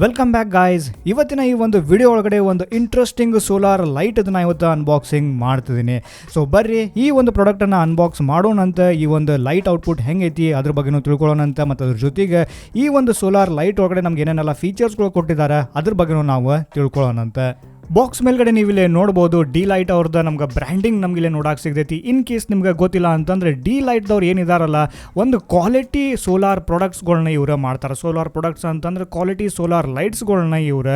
Welcome back guys. ಇವತ್ತಿನ ಈ ಒಂದು ವಿಡಿಯೋ ಒಳಗಡೆ ಒಂದು ಇಂಟ್ರೆಸ್ಟಿಂಗ್ ಸೋಲಾರ್ ಲೈಟ್ ಅದನ್ನ ಇವತ್ತು ಅನ್ಬಾಕ್ಸಿಂಗ್ ಮಾಡ್ತಿದ್ದೀನಿ. ಸೊ ಬರ್ರಿ ಈ ಒಂದು ಪ್ರಾಡಕ್ಟನ್ನು ಅನ್ಬಾಕ್ಸ್ ಮಾಡೋಣಂತ, ಈ ಒಂದು ಲೈಟ್ ಔಟ್ಪುಟ್ ಹೆಂಗೈತಿ ಅದ್ರ ಬಗ್ಗೆನೂ ತಿಳ್ಕೊಳ್ಳೋಣಂತ, ಮತ್ತು ಅದ್ರ ಜೊತೆಗೆ ಈ ಒಂದು ಸೋಲಾರ್ ಲೈಟ್ ಒಳಗಡೆ ನಮ್ಗೆ ಏನೇನೆಲ್ಲ ಫೀಚರ್ಸ್ಗಳು ಕೊಟ್ಟಿದ್ದಾರೆ ಅದ್ರ ಬಗ್ಗೆನೂ ನಾವು ತಿಳ್ಕೊಳ್ಳೋಣಂತ. ಬಾಕ್ಸ್ ಮೇಲ್ಗಡೆ ನೀವು ಇಲ್ಲಿ ನೋಡ್ಬೋದು d.light ಅವ್ರದ್ದು ನಮ್ಗೆ ಬ್ರ್ಯಾಂಡಿಂಗ್ ನಮ್ಗೆ ಇಲ್ಲಿ ನೋಡಕ್ಕೆ ಸಿಗ್ತೈತಿ. ಇನ್ ಕೇಸ್ ನಿಮ್ಗೆ ಗೊತ್ತಿಲ್ಲ ಅಂತಂದ್ರೆ d.lightದವ್ರು ಏನಿದಾರಲ್ಲ ಒಂದು ಕ್ವಾಲಿಟಿ ಸೋಲಾರ್ ಪ್ರಾಡಕ್ಟ್ಸ್ಗಳನ್ನ ಇವ್ರು ಮಾಡ್ತಾರೆ. ಸೋಲಾರ್ ಪ್ರಾಡಕ್ಟ್ಸ್ ಅಂತಂದ್ರೆ ಕ್ವಾಲಿಟಿ ಸೋಲಾರ್ ಲೈಟ್ಸ್ಗಳನ್ನ ಇವ್ರು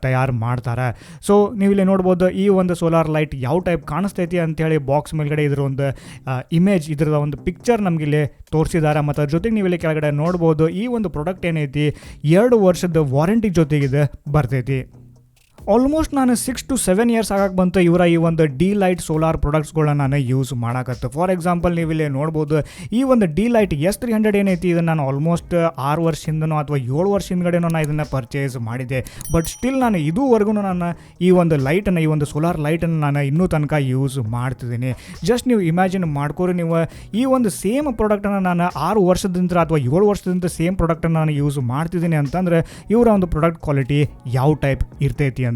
ತಯಾರು ಮಾಡ್ತಾರೆ. ಸೊ ನೀವು ಇಲ್ಲಿ ನೋಡ್ಬೋದು ಈ ಒಂದು ಸೋಲಾರ್ ಲೈಟ್ ಯಾವ ಟೈಪ್ ಕಾಣಿಸ್ತೈತಿ ಅಂತೇಳಿ ಬಾಕ್ಸ್ ಮೇಲ್ಗಡೆ ಇದ್ರ ಒಂದು ಇಮೇಜ್, ಇದ್ರದ ಒಂದು ಪಿಕ್ಚರ್ ನಮ್ಗೆ ಇಲ್ಲಿ ತೋರಿಸಿದ್ದಾರೆ. ಮತ್ತು ಅದ್ರ ಜೊತೆಗೆ ನೀವು ಇಲ್ಲಿ ಕೆಳಗಡೆ ನೋಡ್ಬೋದು ಈ ಒಂದು ಪ್ರಾಡಕ್ಟ್ ಏನೈತಿ 2 ವರ್ಷದ ವಾರಂಟಿ ಜೊತೆಗಿದೆ ಬರ್ತೈತಿ. ಆಲ್ಮೋಸ್ಟ್ ನಾನು 6 to 7 years ಆಗಕ್ಕೆ ಬಂತು ಇವರ ಈ ಒಂದು d.light ಸೋಲಾರ್ ಪ್ರಾಡಕ್ಟ್ಸ್ಗಳನ್ನ ನಾನು ಯೂಸ್ ಮಾಡಕತ್ತೆ. ಫಾರ್ ಎಕ್ಸಾಂಪಲ್ ನೀವು ಇಲ್ಲಿ ನೋಡ್ಬೋದು ಈ ಒಂದು d.light S30 ಏನೈತಿ ಇದನ್ನು ನಾನು ಆಲ್ಮೋಸ್ಟ್ 6 ವರ್ಷದಿಂದನೋ ಅಥವಾ 7 ವರ್ಷ ಹಿಂದ್ಗಡೆನೋ ನಾನು ಇದನ್ನು ಪರ್ಚೇಸ್ ಮಾಡಿದ್ದೆ. ಬಟ್ ಸ್ಟಿಲ್ ನಾನು ಇದುವರೆಗೂ ನಾನು ಈ ಒಂದು ಲೈಟನ್ನು, ಈ ಒಂದು ಸೋಲಾರ್ ಲೈಟನ್ನು ನಾನು ಇನ್ನೂ ತನಕ ಯೂಸ್ ಮಾಡ್ತಿದ್ದೀನಿ. ಜಸ್ಟ್ ನೀವು ಇಮ್ಯಾಜಿನ್ ಮಾಡ್ಕೋರಿ, ನೀವು ಈ ಒಂದು ಸೇಮ್ ಪ್ರಾಡಕ್ಟನ್ನು ನಾನು 6 ವರ್ಷದಿಂದ ಅಥವಾ 7 ವರ್ಷದಿಂದ ಸೇಮ್ ಪ್ರಾಡಕ್ಟನ್ನು ನಾನು ಯೂಸ್ ಮಾಡ್ತಿದ್ದೀನಿ ಅಂತಂದರೆ ಇವರ ಒಂದು ಪ್ರಾಡಕ್ಟ್ ಕ್ವಾಲಿಟಿ ಯಾವ ಟೈಪ್ ಇರ್ತೈತಿ ಅಂತ.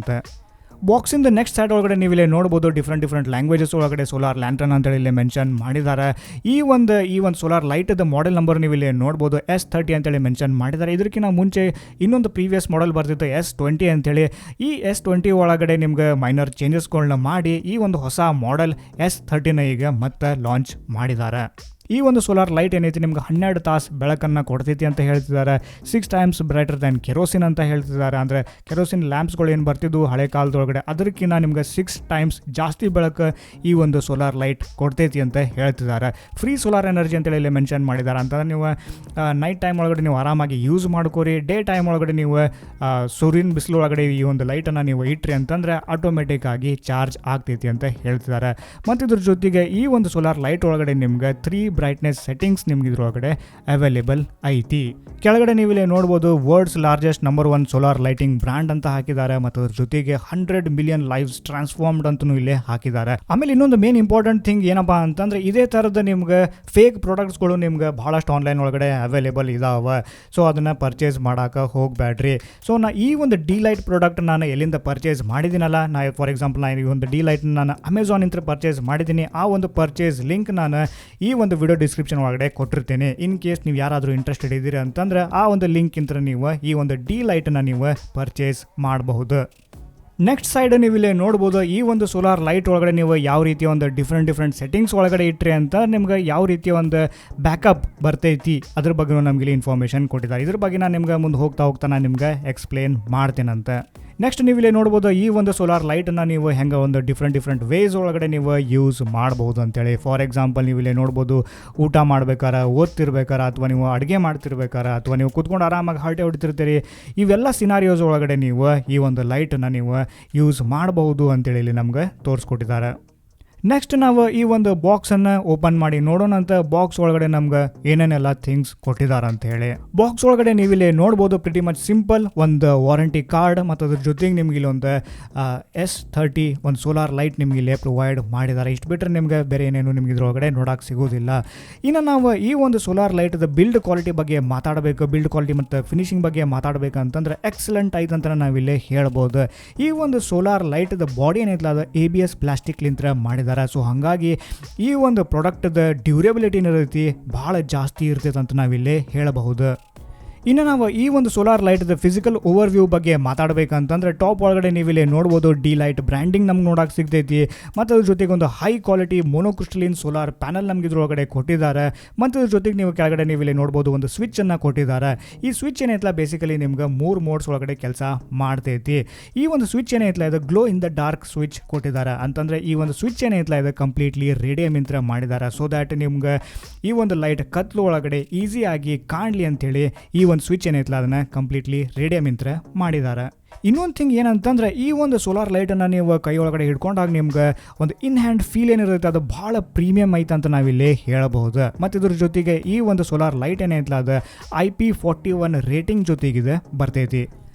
ಬಾಕ್ಸಿಂದ ನೆಕ್ಸ್ಟ್ ಸೈಡ್ ಒಳಗಡೆ ನೀವು ಇಲ್ಲಿ ನೋಡ್ಬೋದು ಡಿಫ್ರೆಂಟ್ ಲ್ಯಾಂಗ್ವೇಜಸ್ ಒಳಗಡೆ ಸೋಲಾರ್ ಲ್ಯಾಂಟರ್ನ್ ಅಂತೇಳಿ ಇಲ್ಲಿ ಮೆನ್ಷನ್ ಮಾಡಿದ್ದಾರೆ. ಈ ಒಂದು ಸೋಲಾರ್ ಲೈಟದ ಮಾಡೆಲ್ ನಂಬರ್ ನೀವು ಇಲ್ಲಿ ನೋಡ್ಬೋದು S30 ಅಂತೇಳಿ ಮೆನ್ಷನ್ ಮಾಡಿದ್ದಾರೆ. ಇದಕ್ಕಿಂತ ಮುಂಚೆ ಇನ್ನೊಂದು ಪ್ರೀವಿಯಸ್ ಮಾಡೆಲ್ ಬರ್ತಿತ್ತು S20 ಅಂತೇಳಿ. ಈ S20 ಒಳಗಡೆ ನಿಮ್ಗೆ ಮೈನರ್ ಚೇಂಜಸ್ಗಳನ್ನ ಮಾಡಿ ಈ ಒಂದು ಹೊಸ ಮಾಡೆಲ್ S30ನ ಈಗ ಮತ್ತೆ ಲಾಂಚ್ ಮಾಡಿದ್ದಾರೆ. ಈ ಒಂದು ಸೋಲಾರ್ ಲೈಟ್ ಏನೈತಿ ನಿಮ್ಗೆ 12 ತಾಸು ಬೆಳಕನ್ನು ಕೊಡ್ತೈತಿ ಅಂತ ಹೇಳ್ತಿದ್ದಾರೆ. 6 times ಬ್ರೈಟರ್ ದ್ಯಾನ್ ಕೆರೋಸಿನ್ ಅಂತ ಹೇಳ್ತಿದ್ದಾರೆ. ಅಂದರೆ ಕೆರೋಸಿನ್ ಲ್ಯಾಂಪ್ಸ್ಗಳು ಏನು ಬರ್ತಿದ್ವು ಹಳೆ ಕಾಲದೊಳಗಡೆ ಅದಕ್ಕಿಂತ ನಿಮ್ಗೆ 6 times ಜಾಸ್ತಿ ಬೆಳಕು ಈ ಒಂದು ಸೋಲಾರ್ ಲೈಟ್ ಕೊಡ್ತೈತಿ ಅಂತ ಹೇಳ್ತಿದ್ದಾರೆ. ಫ್ರೀ ಸೋಲಾರ್ ಎನರ್ಜಿ ಅಂತೇಳಿ ಇಲ್ಲಿ ಮೆನ್ಷನ್ ಮಾಡಿದ್ದಾರೆ. ಅಂತಂದ್ರೆ ನೀವು ನೈಟ್ ಟೈಮ್ ಒಳಗಡೆ ನೀವು ಆರಾಮಾಗಿ ಯೂಸ್ ಮಾಡ್ಕೋರಿ, ಡೇ ಟೈಮ್ ಒಳಗಡೆ ನೀವು ಸೂರ್ಯನ ಬಿಸಿಲು ಒಳಗಡೆ ಈ ಒಂದು ಲೈಟನ್ನು ನೀವು ಇಟ್ರಿ ಅಂತಂದರೆ ಆಟೋಮೆಟಿಕ್ ಆಗಿ ಚಾರ್ಜ್ ಆಗ್ತೈತಿ ಅಂತ ಹೇಳ್ತಿದ್ದಾರೆ. ಮತ್ತು ಇದ್ರ ಜೊತೆಗೆ ಈ ಒಂದು ಸೋಲಾರ್ ಲೈಟ್ ಒಳಗಡೆ ನಿಮ್ಗೆ 3 ಬ್ರೈಟ್ನೆಸ್ ಸೆಟ್ಟಿಂಗ್ಸ್ ನಿಮ್ಗೆ ಇದ್ರೊಳಗಡೆ ಅವೈಲೇಬಲ್ ಐತಿ. ಕೆಳಗಡೆ ನೀವು ಇಲ್ಲಿ ನೋಡ್ಬೋದು world's largest number 1 solar lighting brand ಅಂತ ಹಾಕಿದ್ದಾರೆ. ಮತ್ತು ಅದ್ರ ಜೊತೆಗೆ 100 million ಲೈವ್ಸ್ ಟ್ರಾನ್ಸ್ಫಾರ್ಮ್ಡ್ ಅಂತಲೂ ಇಲ್ಲೇ ಹಾಕಿದ್ದಾರೆ. ಆಮೇಲೆ ಇನ್ನೊಂದು ಮೇನ್ ಇಂಪಾರ್ಟೆಂಟ್ ಥಿಂಗ್ ಏನಪ್ಪಾ ಅಂತಂದ್ರೆ ಇದೇ ಥರದ ನಿಮ್ಗೆ ಫೇಕ್ ಪ್ರಾಡಕ್ಟ್ಸ್ಗಳು ನಿಮ್ಗೆ ಬಹಳಷ್ಟು ಆನ್ಲೈನ್ ಒಳಗಡೆ ಅವೈಲೇಬಲ್ ಇದಾವೆ. ಸೊ ಅದನ್ನು ಪರ್ಚೇಸ್ ಮಾಡೋಕೆ ಹೋಗಬೇಡ್ರಿ. ಸೊ ಈ ಒಂದು d.light ಪ್ರಾಡಕ್ಟ್ ನಾನು ಎಲ್ಲಿಂದ ಪರ್ಚೇಸ್ ಮಾಡಿದ್ದೀನಲ್ಲ, ಫಾರ್ ಎಕ್ಸಾಂಪಲ್ ನಾನು ಈ ಒಂದು d.light ನಾನು ಅಮೆಝಾನಿಂದ ಪರ್ಚೇಸ್ ಮಾಡಿದ್ದೀನಿ. ಆ ಒಂದು ಪರ್ಚೇಸ್ ಲಿಂಕ್ ನಾನು ಈ ಒಂದು ವಿಡಿಯೋ ಡಿಸ್ಕ್ರಿಪ್ಷನ್ ಒಳಗಡೆ ಕೊಟ್ಟಿರ್ತೀನಿ. ಇನ್ ಕೇಸ್ ನೀವು ಯಾರಾದರೂ ಇಂಟ್ರೆಸ್ಟೆಡ್ ಇದ್ದೀರಿ ಅಂತಂದ್ರೆ ಆ ಒಂದು ಲಿಂಕ್ ಇಂದ ನೀವು ಈ ಒಂದು d.lightನ ನೀವು ಪರ್ಚೇಸ್ ಮಾಡಬಹುದು. ನೆಕ್ಸ್ಟ್ ಸೈಡ್ ನೀವು ಇಲ್ಲಿ ನೋಡ್ಬೋದು ಈ ಒಂದು ಸೋಲಾರ್ ಲೈಟ್ ಒಳಗಡೆ ನೀವು ಯಾವ ರೀತಿಯ ಒಂದು ಡಿಫ್ರೆಂಟ್ ಸೆಟ್ಟಿಂಗ್ಸ್ ಒಳಗಡೆ ಇಟ್ರಿ ಅಂತ ನಿಮ್ಗೆ ಯಾವ ರೀತಿಯ ಒಂದು ಬ್ಯಾಕಪ್ ಬರ್ತೈತಿ ಅದ್ರ ಬಗ್ಗೆ ನಮ್ಗೆ ಇನ್ಫಾರ್ಮೇಷನ್ ಕೊಟ್ಟಿದ್ದಾರೆ. ಇದ್ರ ಬಗ್ಗೆ ನಾನು ನಿಮ್ಗೆ ಮುಂದೆ ಹೋಗ್ತಾ ನಾನು ನಿಮ್ಗೆ ಎಕ್ಸ್ಪ್ಲೇನ್ ಮಾಡ್ತೇನಂತ. ನೆಕ್ಸ್ಟ್ ನೀವು ಇಲ್ಲಿ ನೋಡ್ಬೋದು ಈ ಒಂದು ಸೋಲಾರ್ ಲೈಟನ್ನು ನೀವು ಹೆಂಗೆ ಒಂದು ಡಿಫ್ರೆಂಟ್ ವೇಸ್ ಒಳಗಡೆ ನೀವು ಯೂಸ್ ಮಾಡ್ಬೋದು ಅಂತೇಳಿ. ಫಾರ್ ಎಕ್ಸಾಂಪಲ್ ನೀವು ಇಲ್ಲಿ ನೋಡ್ಬೋದು ಊಟ ಮಾಡ್ಬೇಕಾರೆ, ಓದ್ತಿರ್ಬೇಕಾರೆ, ಅಥವಾ ನೀವು ಅಡುಗೆ ಮಾಡ್ತಿರ್ಬೇಕಾರೆ, ಅಥವಾ ನೀವು ಕೂತ್ಕೊಂಡು ಆರಾಮಾಗಿ ಹರಟೆ ಹೊಡಿತಿರ್ತೀರಿ, ಇವೆಲ್ಲ ಸಿನಾರಿಯೋಸ್ ಒಳಗಡೆ ನೀವು ಈ ಒಂದು ಲೈಟನ್ನು ನೀವು ಯೂಸ್ ಮಾಡಬಹುದು ಅಂತೇಳಿ ಇಲ್ಲಿ ನಮ್ಗೆ ತೋರಿಸ್ಕೊಟ್ಟಿದ್ದಾರೆ. ನೆಕ್ಸ್ಟ್ ನಾವು ಈ ಒಂದು ಬಾಕ್ಸನ್ನು ಓಪನ್ ಮಾಡಿ ನೋಡೋಣ ಅಂತ. ಬಾಕ್ಸ್ ಒಳಗಡೆ ನಮ್ಗೆ ಏನೇನೆಲ್ಲ ಥಿಂಗ್ಸ್ ಕೊಟ್ಟಿದ್ದಾರೆ ಅಂತ ಹೇಳಿ. ಬಾಕ್ಸ್ ಒಳಗಡೆ ನೀವು ಇಲ್ಲಿ ನೋಡ್ಬೋದು ಪ್ರಿಟಿ ಮಚ್ ಸಿಂಪಲ್ ಒಂದು ವಾರಂಟಿ ಕಾರ್ಡ್, ಮತ್ತು ಅದ್ರ ಜೊತೆಗೆ ನಿಮ್ಗೆ ಇಲ್ಲಿ ಒಂದು S30 ಒಂದು ಸೋಲಾರ್ ಲೈಟ್ ನಿಮ್ಗೆ ಇಲ್ಲೇ ಪ್ರೊವೈಡ್ ಮಾಡಿದ್ದಾರೆ. ಇಷ್ಟು ಬಿಟ್ಟರೆ ನಿಮ್ಗೆ ಬೇರೆ ಏನೇನು ನಿಮ್ಗೆ ಇದ್ರೊಳಗಡೆ ನೋಡೋಕೆ ಸಿಗೋದಿಲ್ಲ. ಇನ್ನು ನಾವು ಈ ಒಂದು ಸೋಲಾರ್ ಲೈಟ್ದ ಬಿಲ್ಡ್ ಕ್ವಾಲಿಟಿ ಬಗ್ಗೆ ಮಾತಾಡಬೇಕು, ಬಿಲ್ಡ್ ಕ್ವಾಲಿಟಿ ಮತ್ತು ಫಿನಿಶಿಂಗ್ ಬಗ್ಗೆ ಮಾತಾಡಬೇಕಂತಂದ್ರೆ ಎಕ್ಸಲೆಂಟ್ ಐತೆ ಅಂತ ನಾವಿಲ್ಲೇ ಹೇಳ್ಬೋದು. ಈ ಒಂದು ಸೋಲಾರ್ ಲೈಟ್ದ ಬಾಡಿ ಏನೈತಲ್ಲ ಅದು ABS ಪ್ಲಾಸ್ಟಿಕ್ಲಿಂತ ಮಾಡಿದ್ದಾರೆ. ಸೊ ಹಾಗಾಗಿ ಈ ಒಂದು ಪ್ರಾಡಕ್ಟ್ದ ಡ್ಯೂರೇಬಿಲಿಟಿ ಏನೈತಿ ಭಾಳ ಜಾಸ್ತಿ ಇರ್ತೈತೆ ಅಂತ ನಾವಿಲ್ಲೇ ಹೇಳಬಹುದು. ಇನ್ನು ನಾವು ಈ ಒಂದು ಸೋಲಾರ್ ಲೈಟ್ದ ಫಿಸಿಕಲ್ ಓವರ್ ವ್ಯೂ ಬಗ್ಗೆ ಮಾತಾಡಬೇಕಂತಂದ್ರೆ ಟಾಪ್ ಒಳಗಡೆ ನೀವು ಇಲ್ಲಿ ನೋಡ್ಬೋದು d.light ಬ್ರ್ಯಾಂಡಿಂಗ್ ನಮ್ಗೆ ನೋಡೋಕೆ ಸಿಗ್ತೈತಿ. ಮತ್ತು ಅದ್ರ ಜೊತೆಗೆ ಒಂದು ಹೈ ಕ್ವಾಲಿಟಿ ಮೊನೋಕ್ರಿಸ್ಟಲಿನ್ ಸೋಲಾರ್ ಪ್ಯಾನಲ್ ನಮ್ಗೆ ಇದ್ರೊಳಗಡೆ ಕೊಟ್ಟಿದ್ದಾರೆ. ಮತ್ತು ಅದ್ರ ಜೊತೆಗೆ ನೀವು ಕೆಳಗಡೆ ನೀವು ಇಲ್ಲಿ ನೋಡ್ಬೋದು ಒಂದು ಸ್ವಿಚ್ಚನ್ನು ಕೊಟ್ಟಿದ್ದಾರೆ. ಈ ಸ್ವಿಚ್ ಏನೈತಲ್ಲ ಬೇಸಿಕಲಿ ನಿಮ್ಗೆ 3 ಮೋಡ್ಸ್ ಒಳಗಡೆ ಕೆಲಸ ಮಾಡ್ತೈತಿ. ಈ ಒಂದು ಸ್ವಿಚ್ ಏನೈತಲ್ಲ ಇದು glow in the dark switch ಕೊಟ್ಟಿದ್ದಾರೆ. ಅಂತಂದರೆ ಈ ಒಂದು ಸ್ವಿಚ್ ಏನೈತಲ್ಲ ಇದು ಕಂಪ್ಲೀಟ್ಲಿ ರೇಡಿಯಮ್ ಇಂತ್ರ ಮಾಡಿದ್ದಾರೆ. ಸೊ ದ್ಯಾಟ್ ನಿಮ್ಗೆ ಈ ಒಂದು ಲೈಟ್ ಕತ್ಲು ಒಳಗಡೆ ಈಸಿಯಾಗಿ ಕಾಣಲಿ ಅಂತೇಳಿ ಈ ಒಂದು ಸ್ವಿಚ್ ಏನೈತಲ್ಲ ಅದನ್ನು ಕಂಪ್ಲೀಟ್ಲಿ ರೇಡಿಯಮ್ ಇಂತ್ರ ಮಾಡಿದ್ದಾರೆ. ಇನ್ನೊಂದು ಥಿಂಗ್ ಏನಂತಂದ್ರೆ ಈ ಒಂದು ಸೋಲಾರ್ ಲೈಟನ್ನು ನೀವು ಕೈ ಒಳಗಡೆ ಹಿಡ್ಕೊಂಡಾಗ ನಿಮ್ಗೆ ಒಂದು ಇನ್ ಹ್ಯಾಂಡ್ ಫೀಲ್ ಏನಿರುತ್ತೆ ಅದು ಭಾಳ ಪ್ರೀಮಿಯಮ್ ಐತೆ ಅಂತ ನಾವಿಲ್ಲಿ ಹೇಳಬಹುದು. ಮತ್ತು ಇದ್ರ ಜೊತೆಗೆ ಈ ಒಂದು ಸೋಲಾರ್ ಲೈಟ್ ಏನೈತಲ್ಲ ಅದು IP41 ರೇಟಿಂಗ್ ಜೊತೆಗಿದೆ ಬರ್ತೈತಿ.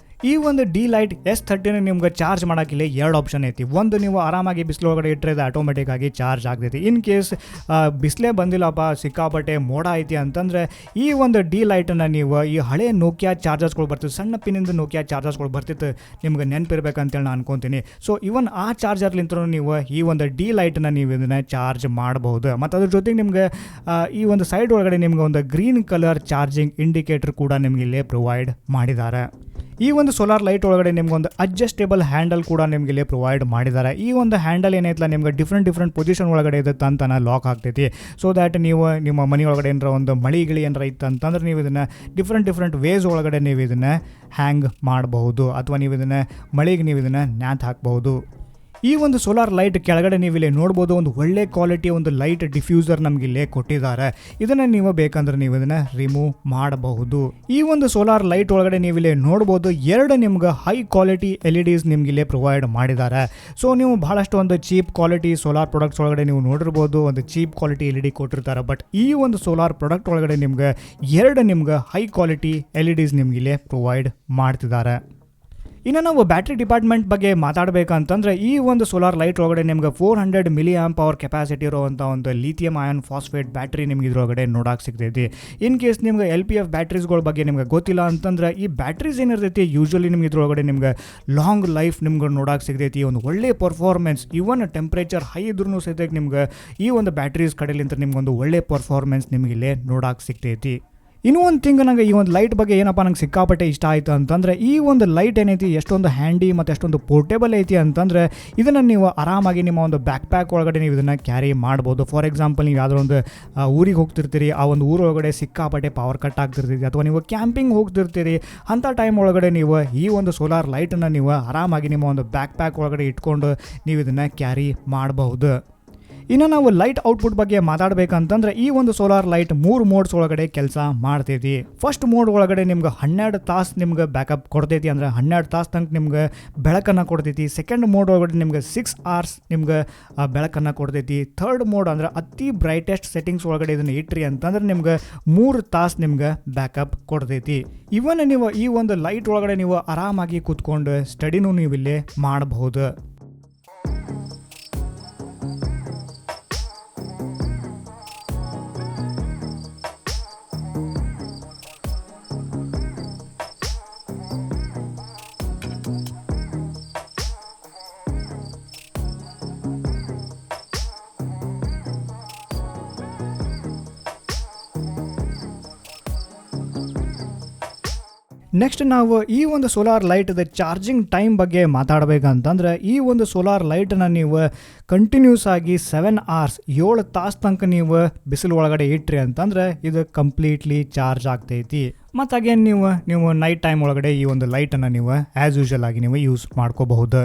ಈ ಒಂದು d.light S30 ನಿಮ್ಗೆ ಚಾರ್ಜ್ ಮಾಡೋಕ್ಕಿಲ್ಲ 2 ಆಪ್ಷನ್ ಐತಿ. ಒಂದು ನೀವು ಆರಾಮಾಗಿ ಬಿಸಿಲು ಒಳಗಡೆ ಇಟ್ಟರೆ ಅದು ಆಟೋಮೆಟಿಕ್ ಆಗಿ ಚಾರ್ಜ್ ಆಗ್ತೈತಿ. ಇನ್ ಕೇಸ್ ಬಿಸಿಲೇ ಬಂದಿಲ್ಲಪ್ಪ ಸಿಕ್ಕಾಪಟ್ಟೆ ಮೋಡ ಐತಿ ಅಂತಂದರೆ ಈ ಒಂದು d.lightನ ನೀವು ಈ ಹಳೆ ನೋಕಿಯಾ ಚಾರ್ಜರ್ಸ್ಗಳು ಬರ್ತಿತ್ತು, ಸಣ್ಣ ಪಿನ್ನಿಂದ ನೋಕಿಯಾ ಚಾರ್ಜರ್ಸ್ಗಳು ಬರ್ತಿತ್ತು, ನಿಮ್ಗೆ ನೆನಪಿರ್ಬೇಕಂತೇಳಿ ನಾನು ಅನ್ಕೊತೀನಿ. ಸೊ ಇವನ್ ಆ ಚಾರ್ಜರ್ಲಿಂತ ನೀವು ಈ ಒಂದು d.lightನ ನೀವು ಇದನ್ನು ಚಾರ್ಜ್ ಮಾಡಬಹುದು. ಮತ್ತು ಅದ್ರ ಜೊತೆಗೆ ನಿಮ್ಗೆ ಈ ಒಂದು ಸೈಡ್ ಒಳಗಡೆ ನಿಮ್ಗೆ ಒಂದು ಗ್ರೀನ್ ಕಲರ್ ಚಾರ್ಜಿಂಗ್ ಇಂಡಿಕೇಟರ್ ಕೂಡ ನಿಮಗೆ ಇಲ್ಲೇ ಪ್ರೊವೈಡ್ ಮಾಡಿದ್ದಾರೆ. ಈ ಒಂದು ಸೋಲಾರ್ ಲೈಟ್ ಒಳಗಡೆ ನಿಮ್ಗೊಂದು ಅಡ್ಜಸ್ಟೇಬಲ್ ಹ್ಯಾಂಡಲ್ ಕೂಡ ನಿಮಗೆ ಇಲ್ಲಿ ಪ್ರೊವೈಡ್ ಮಾಡಿದ್ದಾರೆ. ಈ ಒಂದು ಹ್ಯಾಂಡಲ್ ಏನೈತಲ್ಲ ನಿಮ್ಗೆ ಡಿಫ್ರೆಂಟ್ ಪೊಸಿಷನ್ ಒಳಗಡೆ ಇರುತ್ತೆ ಅಂತಾನೆ ಲಾಕ್ ಆಗ್ತೈತಿ. ಸೊ ದ್ಯಾಟ್ ನೀವು ನಿಮ್ಮ ಮನೆ ಒಳಗಡೆ ಏನಾರ ಒಂದು ಮಳಿ ಏನಾರ ಇತ್ತು ಅಂತಂದ್ರೆ ನೀವು ಇದನ್ನು ಡಿಫ್ರೆಂಟ್ ವೇಸ್ ಒಳಗಡೆ ನೀವು ಇದನ್ನು ಹ್ಯಾಂಗ್ ಮಾಡಬಹುದು, ಅಥವಾ ನೀವು ಇದನ್ನು ಮಳಿಗೆ ನೀವು ಇದನ್ನು ನ್ಯಾತ್ ಹಾಕಬಹುದು. ಈ ಒಂದು ಸೋಲಾರ್ ಲೈಟ್ ಕೆಳಗಡೆ ನೀವು ಇಲ್ಲಿ ನೋಡ್ಬೋದು, ಒಂದು ಒಳ್ಳೆ ಕ್ವಾಲಿಟಿ ಒಂದು ಲೈಟ್ ಡಿಫ್ಯೂಸರ್ ನಮ್ಗೆ ಇಲ್ಲೇ ಕೊಟ್ಟಿದ್ದಾರೆ. ಇದನ್ನು ನೀವು ಬೇಕಂದ್ರೆ ನೀವು ಇದನ್ನು ರಿಮೂವ್ ಮಾಡಬಹುದು. ಈ ಒಂದು ಸೋಲಾರ್ ಲೈಟ್ ಒಳಗಡೆ ನೀವು ಇಲ್ಲಿ ನೋಡ್ಬೋದು 2 ನಿಮ್ಗೆ ಹೈ ಕ್ವಾಲಿಟಿ LEDs ನಿಮ್ಗೆ ಇಲ್ಲೇ ಪ್ರೊವೈಡ್ ಮಾಡಿದ್ದಾರೆ. ಸೊ ನೀವು ಬಹಳಷ್ಟು ಒಂದು ಚೀಪ್ ಕ್ವಾಲಿಟಿ ಸೋಲಾರ್ ಪ್ರಾಡಕ್ಟ್ಸ್ ಒಳಗಡೆ ನೀವು ನೋಡಿರ್ಬೋದು, ಒಂದು ಚೀಪ್ ಕ್ವಾಲಿಟಿ LED ಕೊಟ್ಟಿರ್ತಾರೆ. ಬಟ್ ಈ ಒಂದು ಸೋಲಾರ್ ಪ್ರಾಡಕ್ಟ್ ಒಳಗಡೆ ನಿಮ್ಗೆ 2 ನಿಮ್ಗೆ ಹೈ ಕ್ವಾಲಿಟಿ LEDs ನಿಮ್ಗೆ ಇಲ್ಲೇ ಪ್ರೊವೈಡ್ ಮಾಡ್ತಿದ್ದಾರೆ. ಇನ್ನು ನಾವು ಬ್ಯಾಟ್ರಿ ಡಿಪಾರ್ಟ್ಮೆಂಟ್ ಬಗ್ಗೆ ಮಾತಾಡಬೇಕಂತಂದ್ರೆ ಈ ಒಂದು ಸೋಲಾರ್ ಲೈಟ್ ಒಳಗಡೆ ನಿಮ್ಗೆ 400 mAh ಕೆಪಾಸಿಟಿ ಇರುವಂಥ ಒಂದು ಲಿಥಿಯಂ ಅಯಾನ್ ಫಾಸ್ಫೇಟ್ ಬ್ಯಾಟ್ರಿ ನಿಮ್ಗೆ ಇದ್ರೊಳಗಡೆ ನೋಡಕ್ಕೆ ಸಿಗ್ತೈತಿ. ಇನ್ ಕೇಸ್ ನಿಮ್ಗೆ LPF ಬ್ಯಾಟ್ರೀಸ್ಗಳ ಬಗ್ಗೆ ನಿಮ್ಗೆ ಗೊತ್ತಿಲ್ಲ ಅಂತಂದ್ರೆ ಈ ಬ್ಯಾಟ್ರೀಸ್ ಏನಿರ್ತೈತಿ ಯೂಶ್ವಲಿ ನಿಮ್ಗೆ ಇದ್ರೊಳಗಡೆ ನಿಮ್ಗೆ ಲಾಂಗ್ ಲೈಫ್ ನಿಮ್ಗೆ ನೋಡಕ್ಕೆ ಸಿಗ್ತೈತಿ, ಒಂದು ಒಳ್ಳೆ ಪರ್ಫಾರ್ಮೆನ್ಸ್. ಇವನ್ ಟೆಂಪ್ರೇಚರ್ ಹೈ ಇದ್ರೂ ಸಹಿತ ನಿಮ್ಗೆ ಈ ಒಂದು ಬ್ಯಾಟ್ರೀಸ್ ಕಡೆಲಿಂತ ನಿಮ್ಗೆ ಒಂದು ಒಳ್ಳೆ ಪರ್ಫಾರ್ಮೆನ್ಸ್ ನಿಮ್ಗೆ ಇಲ್ಲೇ ನೋಡಕ್ಕೆ ಸಿಗ್ತೈತಿ. ಇನ್ನೂ ಒಂದು ಥಿಂಗ್ ನಂಗೆ ಈ ಒಂದು ಲೈಟ್ ಬಗ್ಗೆ ಏನಪ್ಪ ನಂಗೆ ಸಿಕ್ಕಾಪಟ್ಟೆ ಇಷ್ಟ ಆಯಿತು ಅಂತಂದರೆ ಈ ಒಂದು ಲೈಟ್ ಏನೈತಿ ಎಷ್ಟೊಂದು ಹ್ಯಾಂಡಿ ಮತ್ತು ಎಷ್ಟೊಂದು ಪೋರ್ಟೇಬಲ್ ಐತಿ ಅಂತಂದರೆ ಇದನ್ನು ನೀವು ಆರಾಮಾಗಿ ನಿಮ್ಮ ಒಂದು ಬ್ಯಾಕ್ ಪ್ಯಾಕ್ ಒಳಗಡೆ ನೀವು ಇದನ್ನು ಕ್ಯಾರಿ ಮಾಡ್ಬೋದು. ಫಾರ್ ಎಕ್ಸಾಂಪಲ್ ನೀವು ಯಾವುದೋ ಒಂದು ಊರಿಗೆ ಹೋಗ್ತಿರ್ತೀರಿ, ಆ ಒಂದು ಊರೊಳಗಡೆ ಸಿಕ್ಕಾಪಟ್ಟೆ ಪವರ್ ಕಟ್ ಆಗ್ತಿರ್ತೈತಿ, ಅಥವಾ ನೀವು ಕ್ಯಾಂಪಿಂಗ್ ಹೋಗ್ತಿರ್ತೀರಿ, ಅಂಥ ಟೈಮ್ ಒಳಗಡೆ ನೀವು ಈ ಒಂದು ಸೋಲಾರ್ ಲೈಟನ್ನು ನೀವು ಆರಾಮಾಗಿ ನಿಮ್ಮ ಒಂದು ಬ್ಯಾಕ್ ಪ್ಯಾಕ್ ಒಳಗಡೆ ಇಟ್ಕೊಂಡು ನೀವು ಇದನ್ನು ಕ್ಯಾರಿ ಮಾಡಬಹುದು. ಇನ್ನು ನಾವು ಲೈಟ್ ಔಟ್ಪುಟ್ ಬಗ್ಗೆ ಮಾತಾಡಬೇಕಂತಂದ್ರೆ ಈ ಒಂದು ಸೋಲಾರ್ ಲೈಟ್ 3 ಮೋಡ್ಸ್ ಒಳಗಡೆ ಕೆಲಸ ಮಾಡ್ತೈತಿ. ಫಸ್ಟ್ ಮೋಡ್ ಒಳಗಡೆ ನಿಮ್ಗೆ 12 ತಾಸು ನಿಮ್ಗೆ ಬ್ಯಾಕಪ್ ಕೊಡ್ತೈತಿ, ಅಂದರೆ 12 ತಾಸು ತನಕ ನಿಮ್ಗೆ ಬೆಳಕನ್ನು ಕೊಡ್ತೈತಿ. ಸೆಕೆಂಡ್ ಮೋಡ್ ಒಳಗಡೆ ನಿಮ್ಗೆ 6 hours ನಿಮ್ಗೆ ಬೆಳಕನ್ನು ಕೊಡ್ತೈತಿ. ಥರ್ಡ್ ಮೋಡ್ ಅಂದರೆ ಅತಿ ಬ್ರೈಟೆಸ್ಟ್ ಸೆಟ್ಟಿಂಗ್ಸ್ ಒಳಗಡೆ ಇದನ್ನು ಇಟ್ರಿ ಅಂತಂದ್ರೆ ನಿಮ್ಗೆ 3 ತಾಸು ನಿಮ್ಗೆ ಬ್ಯಾಕಪ್ ಕೊಡ್ತೈತಿ. ಇವನ್ ನೀವು ಈ ಒಂದು ಲೈಟ್ ಒಳಗಡೆ ನೀವು ಆರಾಮಾಗಿ ಕೂತ್ಕೊಂಡು ಸ್ಟಡಿನೂ ನೀವು ಇಲ್ಲಿ ಮಾಡಬಹುದು. ನೆಕ್ಸ್ಟ್ ನಾವು ಈ ಒಂದು ಸೋಲಾರ್ ಲೈಟ್ದ ಚಾರ್ಜಿಂಗ್ ಟೈಮ್ ಬಗ್ಗೆ ಮಾತಾಡಬೇಕಂತಂದ್ರೆ ಈ ಒಂದು ಸೋಲಾರ್ ಲೈಟನ್ನು ನೀವು ಕಂಟಿನ್ಯೂಸ್ ಆಗಿ 7 hours 7 ತಾಸು ತನಕ ನೀವು ಬಿಸಿಲು ಒಳಗಡೆ ಇಟ್ರಿ ಅಂತಂದ್ರೆ ಇದು ಕಂಪ್ಲೀಟ್ಲಿ ಚಾರ್ಜ್ ಆಗ್ತೈತಿ. ಮತ್ತು ಅಗೇನ್ ನೀವು ನೈಟ್ ಟೈಮ್ ಒಳಗಡೆ ಈ ಒಂದು ಲೈಟನ್ನು ನೀವು ಆ್ಯಸ್ ಯೂಶುವಲ್ ಆಗಿ ನೀವು ಯೂಸ್ ಮಾಡ್ಕೋಬಹುದು.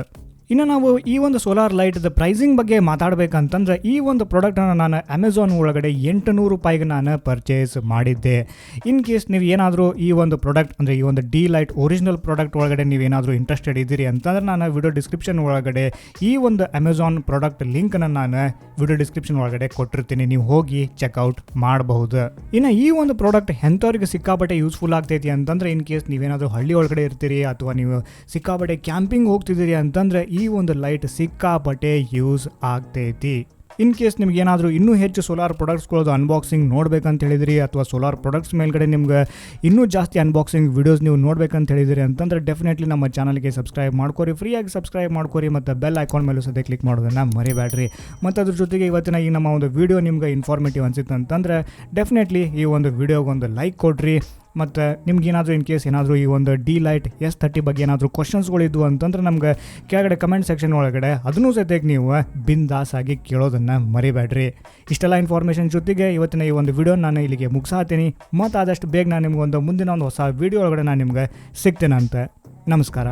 ಇನ್ನು ನಾವು ಈ ಒಂದು ಸೋಲಾರ್ ಲೈಟ್ದ ಪ್ರೈಸಿಂಗ್ ಬಗ್ಗೆ ಮಾತಾಡಬೇಕಂತಂದ್ರೆ ಈ ಒಂದು ಪ್ರಾಡಕ್ಟನ್ನು ನಾನು ಅಮೆಝಾನ್ ಒಳಗಡೆ 800 ರೂಪಾಯಿಗೆ ನಾನು ಪರ್ಚೇಸ್ ಮಾಡಿದ್ದೆ. ಇನ್ ಕೇಸ್ ನೀವು ಏನಾದರೂ ಈ ಒಂದು ಪ್ರಾಡಕ್ಟ್ ಅಂದರೆ ಈ ಒಂದು d.light ಒರಿಜಿನಲ್ ಪ್ರಾಡಕ್ಟ್ ಒಳಗಡೆ ನೀವು ಏನಾದರೂ ಇಂಟ್ರೆಸ್ಟೆಡ್ ಇದ್ದೀರಿ ಅಂತಂದ್ರೆ ನಾನು ವಿಡಿಯೋ ಡಿಸ್ಕ್ರಿಪ್ಷನ್ ಒಳಗಡೆ ಈ ಒಂದು ಅಮೆಝಾನ್ ಪ್ರಾಡಕ್ಟ್ ಲಿಂಕ್ನ ನಾನು ವಿಡಿಯೋ ಡಿಸ್ಕ್ರಿಪ್ಷನ್ ಒಳಗಡೆ ಕೊಟ್ಟಿರ್ತೀನಿ, ನೀವು ಹೋಗಿ ಚೆಕ್ಔಟ್ ಮಾಡಬಹುದು. ಇನ್ನು ಈ ಒಂದು ಪ್ರಾಡಕ್ಟ್ ಎಂಥವ್ರಿಗೆ ಸಿಕ್ಕಾಪಟ್ಟೆ ಯೂಸ್ಫುಲ್ ಆಗ್ತೈತಿ ಅಂತಂದ್ರೆ ಇನ್ ಕೇಸ್ ನೀವೇನಾದರೂ ಹಳ್ಳಿ ಒಳಗಡೆ ಇರ್ತೀರಿ ಅಥವಾ ನೀವು ಸಿಕ್ಕಾಪಟ್ಟೆ ಕ್ಯಾಂಪಿಂಗ್ ಹೋಗ್ತಿದ್ದೀರಿ ಅಂತಂದ್ರೆ ಈ ಒಂದು ಲೈಟ್ ಸಿಕ್ಕಾಪಟ್ಟೆ ಯೂಸ್ ಆಗ್ತೈತಿ. ಇನ್ ಕೇಸ್ ನಿಮ್ಗೆ ಏನಾದರೂ ಇನ್ನೂ ಹೆಚ್ಚು ಸೋಲಾರ್ ಪ್ರಾಡಕ್ಟ್ಸ್ಗಳದ್ದು ಅನ್ಬಾಕ್ಸಿಂಗ್ ನೋಡ್ಬೇಕಂತ ಹೇಳಿದ್ರಿ ಅಥವಾ ಸೋಲಾರ್ ಪ್ರಾಡಕ್ಟ್ಸ್ ಮೇಲ್ಗಡೆ ನಿಮ್ಗೆ ಇನ್ನೂ ಜಾಸ್ತಿ ಅನ್ಬಾಕ್ಸಿಂಗ್ ವಿಡಿಯೋಸ್ ನೀವು ನೋಡ್ಬೇಕಂತ ಹೇಳಿದ್ರಿ ಅಂತಂದ್ರೆ ಡೆಫಿನೆಟ್ಲಿ ನಮ್ಮ ಚಾನಲ್ಗೆ ಸಬ್ಸ್ಕ್ರೈಬ್ ಮಾಡ್ಕೊರಿ, ಫ್ರೀಯಾಗಿ ಸಬ್ಸ್ಕ್ರೈಬ್ ಮಾಡ್ಕೊರಿ, ಮತ್ತು ಬೆಲ್ ಐಕಾನ್ ಮೇಲೂ ಸದ್ಯ ಕ್ಲಿಕ್ ಮಾಡೋದನ್ನು ಮರಿಬೇಡ್ರಿ. ಮತ್ತು ಅದ್ರ ಜೊತೆಗೆ ಇವತ್ತಿನ ಈ ನಮ್ಮ ಒಂದು ವಿಡಿಯೋ ನಿಮ್ಗೆ ಇನ್ಫಾರ್ಮೇಟಿವ್ ಅನಿಸುತ್ತೆ ಅಂತಂದರೆ ಡೆಫಿನೆಟ್ಲಿ ಈ ಒಂದು ವಿಡಿಯೋಗೆ ಒಂದು ಲೈಕ್ ಕೊಡ್ರಿ. ಮತ್ತು ನಿಮ್ಗೇನಾದರೂ ಇನ್ ಕೇಸ್ ಏನಾದರೂ ಈ ಒಂದು d.light S30 ಬಗ್ಗೆ ಏನಾದರೂ ಕ್ವಶನ್ಸ್ಗಳಿದ್ವು ಅಂತಂದ್ರೆ ನಮ್ಗೆ ಕೆಳಗಡೆ ಕಮೆಂಟ್ ಸೆಕ್ಷನ್ ಒಳಗಡೆ ಅದನ್ನೂ ಸದ್ಯಕ್ಕೆ ನೀವು ಬಿಂದಾಸ್ ಆಗಿ ಕೇಳೋದನ್ನು ಮರಿಬೇಡ್ರಿ. ಇಷ್ಟೆಲ್ಲ ಇನ್ಫಾರ್ಮೇಷನ್ ಜೊತೆಗೆ ಇವತ್ತಿನ ಈ ಒಂದು ವಿಡಿಯೋ ನಾನು ಇಲ್ಲಿಗೆ ಮುಗಿಸಾತೀನಿ. ಮತ್ತು ಆದಷ್ಟು ಬೇಗ ನಾನು ನಿಮ್ಗೆ ಮುಂದಿನ ಒಂದು ಹೊಸ ವಿಡಿಯೋ ಒಳಗಡೆ ನಾನು ನಿಮ್ಗೆ ಸಿಗ್ತೇನೆ ಅಂತ. ನಮಸ್ಕಾರ.